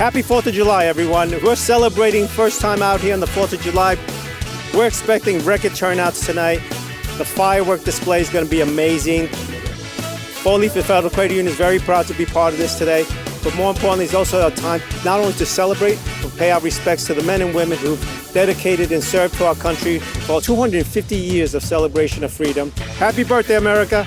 Happy 4th of July, everyone. We're celebrating first time out here on the 4th of July. We're expecting record turnouts tonight. The firework display is going to be amazing. FourLeaf, the Federal Credit Union, is very proud to be part of this today. But more importantly, it's also a time not only to celebrate, but pay our respects to the men and women who've dedicated and served to our country for 250 years of celebration of freedom. Happy birthday, America.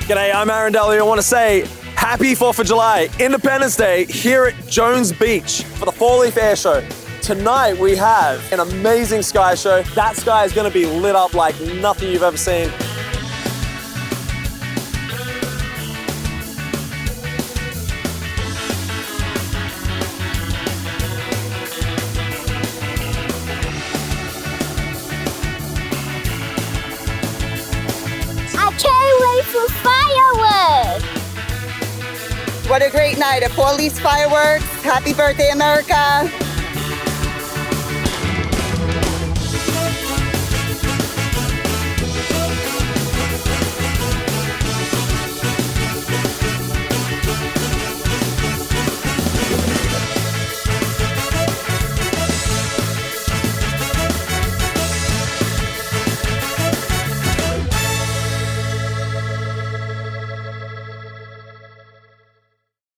G'day, I'm Aaron Daly. I want to say happy 4th of July, Independence Day, here at Jones Beach for the FourLeaf Air Show. Tonight we have an amazing sky show. That sky is going to be lit up like nothing you've ever seen. I can't wait for fireworks! What a great night at FourLeaf Fireworks. Happy birthday, America.